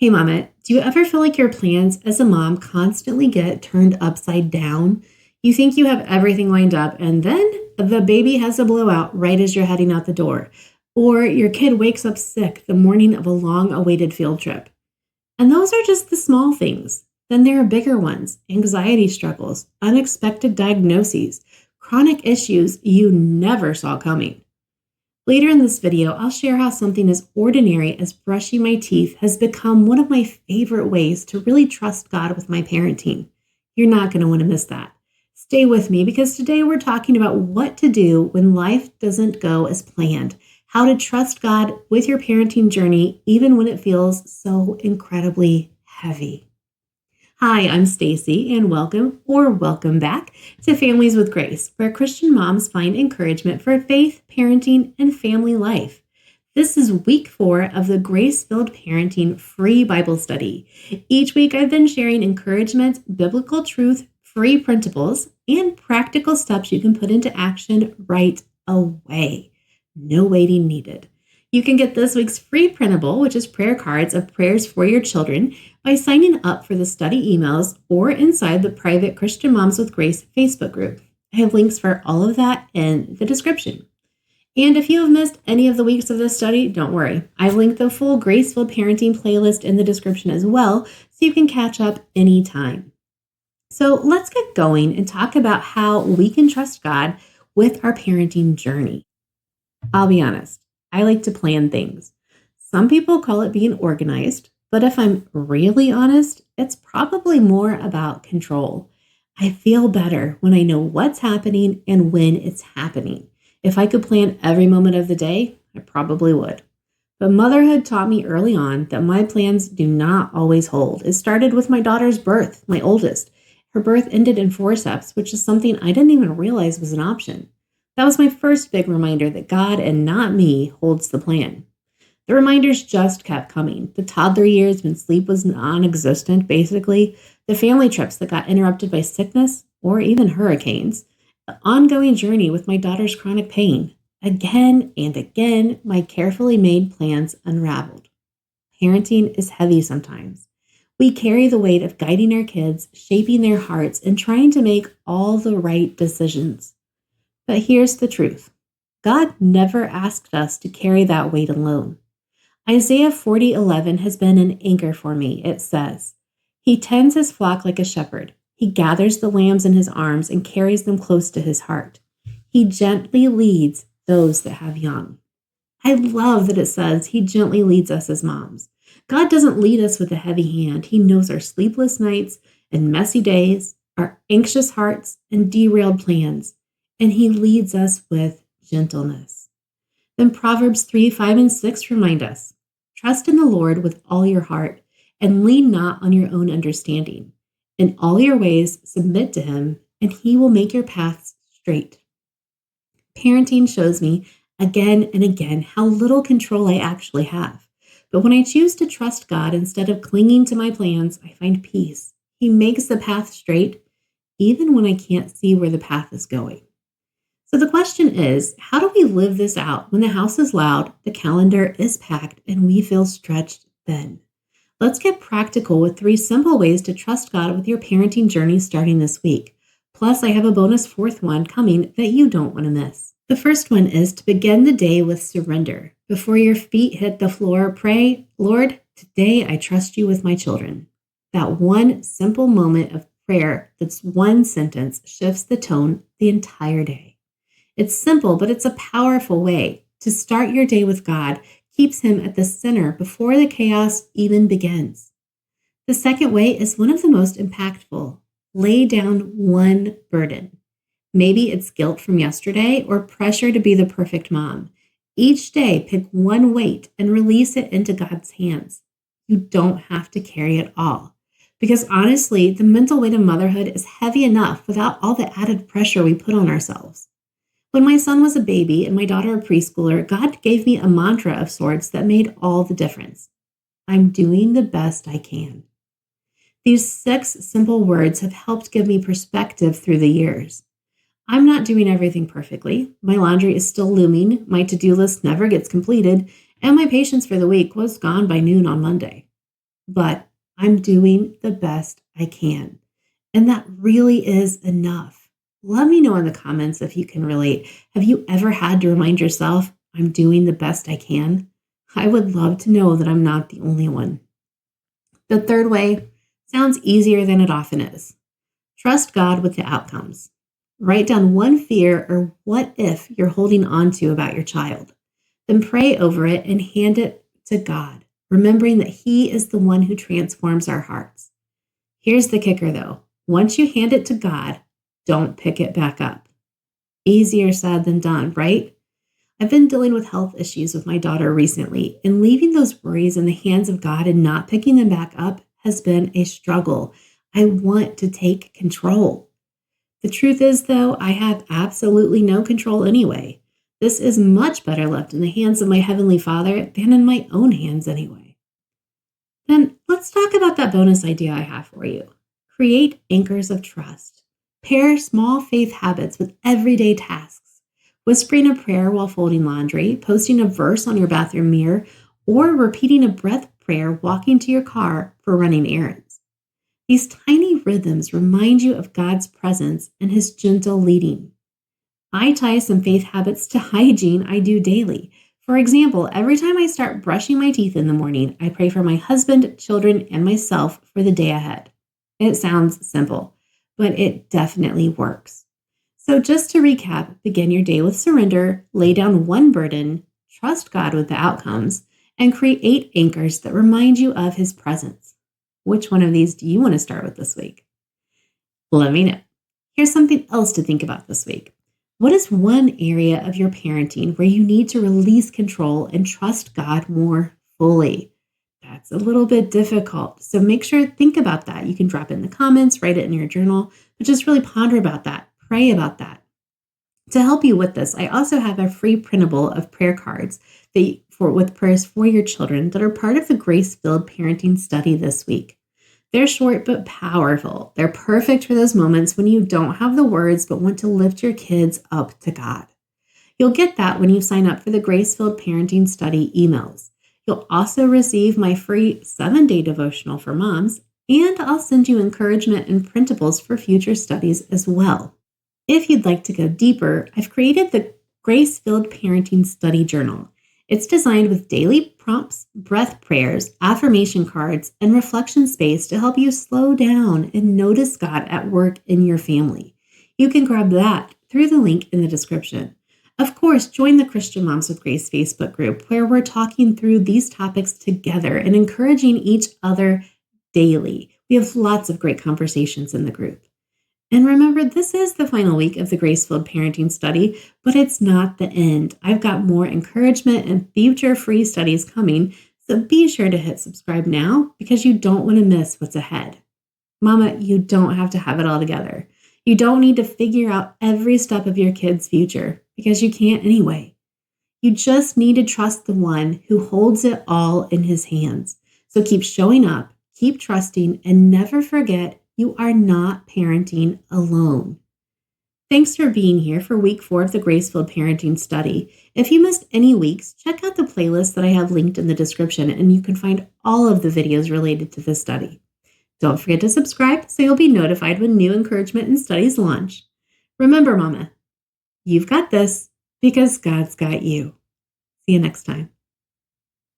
Hey, Mama, do you ever feel like your plans as a mom constantly get turned upside down? You think you have everything lined up, and then the baby has a blowout right as you're heading out the door. Or your kid wakes up sick the morning of a long awaited field trip. And those are just the small things. Then there are bigger ones: anxiety struggles, unexpected diagnoses, chronic issues you never saw coming. Later in this video, I'll share how something as ordinary as brushing my teeth has become one of my favorite ways to really trust God with my parenting. You're not going to want to miss that. Stay with me because today we're talking about what to do when life doesn't go as planned, how to trust God with your parenting journey even when it feels so incredibly heavy. Hi, I'm Stacy, and welcome back to Families with Grace, where Christian moms find encouragement for faith, parenting, and family life. This is week 4 of the Grace-Filled Parenting Free Bible Study. Each week I've been sharing encouragement, biblical truth, free principles, and practical steps you can put into action right away. No waiting needed. You can get this week's free printable, which is prayer cards of prayers for your children, by signing up for the study emails or inside the private Christian Moms with Grace Facebook group. I have links for all of that in the description. And if you have missed any of the weeks of this study, don't worry. I've linked the full Grace-Filled Parenting playlist in the description as well, so you can catch up anytime. So let's get going and talk about how we can trust God with our parenting journey. I'll be honest, I like to plan things. Some people call it being organized, but if I'm really honest, it's probably more about control. I feel better when I know what's happening and when it's happening. If I could plan every moment of the day, I probably would. But motherhood taught me early on that my plans do not always hold. It started with my daughter's birth, my oldest. Her birth ended in forceps, which is something I didn't even realize was an option. That was my first big reminder that God and not me holds the plan. The reminders just kept coming. The toddler years when sleep was non-existent, basically. The family trips that got interrupted by sickness or even hurricanes. The ongoing journey with my daughter's chronic pain. Again and again, my carefully made plans unraveled. Parenting is heavy sometimes. We carry the weight of guiding our kids, shaping their hearts, and trying to make all the right decisions. But here's the truth. God never asked us to carry that weight alone. Isaiah 40:11 has been an anchor for me. It says, "He tends his flock like a shepherd. He gathers the lambs in his arms and carries them close to his heart. He gently leads those that have young." I love that it says he gently leads us as moms. God doesn't lead us with a heavy hand. He knows our sleepless nights and messy days, our anxious hearts and derailed plans. And he leads us with gentleness. Then Proverbs 3:5 and 6 remind us, "Trust in the Lord with all your heart, and lean not on your own understanding. In all your ways submit to him, and he will make your paths straight." Parenting shows me again and again how little control I actually have. But when I choose to trust God instead of clinging to my plans, I find peace. He makes the path straight, even when I can't see where the path is going. So the question is, how do we live this out when the house is loud, the calendar is packed, and we feel stretched thin? Let's get practical with 3 simple ways to trust God with your parenting journey starting this week. Plus, I have a bonus 4th one coming that you don't want to miss. The first one is to begin the day with surrender. Before your feet hit the floor, pray, "Lord, today I trust you with my children." That one simple moment of prayer, that's one sentence, shifts the tone the entire day. It's simple, but it's a powerful way to start your day with God, keeps him at the center before the chaos even begins. The second way is one of the most impactful. Lay down one burden. Maybe it's guilt from yesterday or pressure to be the perfect mom. Each day, pick one weight and release it into God's hands. You don't have to carry it all. Because honestly, the mental weight of motherhood is heavy enough without all the added pressure we put on ourselves. When my son was a baby and my daughter a preschooler, God gave me a mantra of sorts that made all the difference. I'm doing the best I can. These 6 simple words have helped give me perspective through the years. I'm not doing everything perfectly. My laundry is still looming, my to-do list never gets completed, and my patience for the week was gone by noon on Monday. but I'm doing the best I can. And that really is enough. Let me know in the comments if you can relate. Have you ever had to remind yourself, I'm doing the best I can? I would love to know that I'm not the only one. The third way sounds easier than it often is. Trust God with the outcomes. Write down one fear or what if you're holding on to about your child. Then pray over it and hand it to God, remembering that He is the one who transforms our hearts. Here's the kicker though. Once you hand it to God, don't pick it back up. Easier said than done, right? I've been dealing with health issues with my daughter recently, and leaving those worries in the hands of God and not picking them back up has been a struggle. I want to take control. The truth is, though, I have absolutely no control anyway. This is much better left in the hands of my Heavenly Father than in my own hands anyway. Then let's talk about that bonus idea I have for you. Create anchors of trust. Pair small faith habits with everyday tasks. Whispering a prayer while folding laundry, posting a verse on your bathroom mirror, or repeating a breath prayer walking to your car for running errands. These tiny rhythms remind you of God's presence and His gentle leading. I tie some faith habits to hygiene I do daily. For example, every time I start brushing my teeth in the morning, I pray for my husband, children, and myself for the day ahead. It sounds simple, but it definitely works. So just to recap, begin your day with surrender, lay down one burden, trust God with the outcomes, and create anchors that remind you of His presence. Which one of these do you want to start with this week? Let me know. Here's something else to think about this week. What is one area of your parenting where you need to release control and trust God more fully? That's a little bit difficult. So make sure to think about that. You can drop it in the comments, write it in your journal, but just really ponder about that. Pray about that. To help you with this, I also have a free printable of prayer cards with prayers for your children that are part of the Grace-Filled Parenting Study this week. They're short but powerful. They're perfect for those moments when you don't have the words but want to lift your kids up to God. You'll get that when you sign up for the Grace-Filled Parenting Study emails. You'll also receive my free 7-day devotional for moms, and I'll send you encouragement and printables for future studies as well. If you'd like to go deeper, I've created the Grace-Filled Parenting Study Journal. It's designed with daily prompts, breath prayers, affirmation cards, and reflection space to help you slow down and notice God at work in your family. You can grab that through the link in the description. Of course, join the Christian Moms with Grace Facebook group where we're talking through these topics together and encouraging each other daily. We have lots of great conversations in the group. And remember, this is the final week of the Grace-Filled Parenting Study, but it's not the end. I've got more encouragement and future free studies coming, so be sure to hit subscribe now because you don't want to miss what's ahead. Mama, you don't have to have it all together. You don't need to figure out every step of your kid's future because you can't anyway. You just need to trust the one who holds it all in His hands. So keep showing up, keep trusting, and never forget you are not parenting alone. Thanks for being here for week 4 of the Grace-Filled Parenting Study. If you missed any weeks, check out the playlist that I have linked in the description, and you can find all of the videos related to this study. Don't forget to subscribe so you'll be notified when new encouragement and studies launch. Remember, Mama, you've got this because God's got you. See you next time.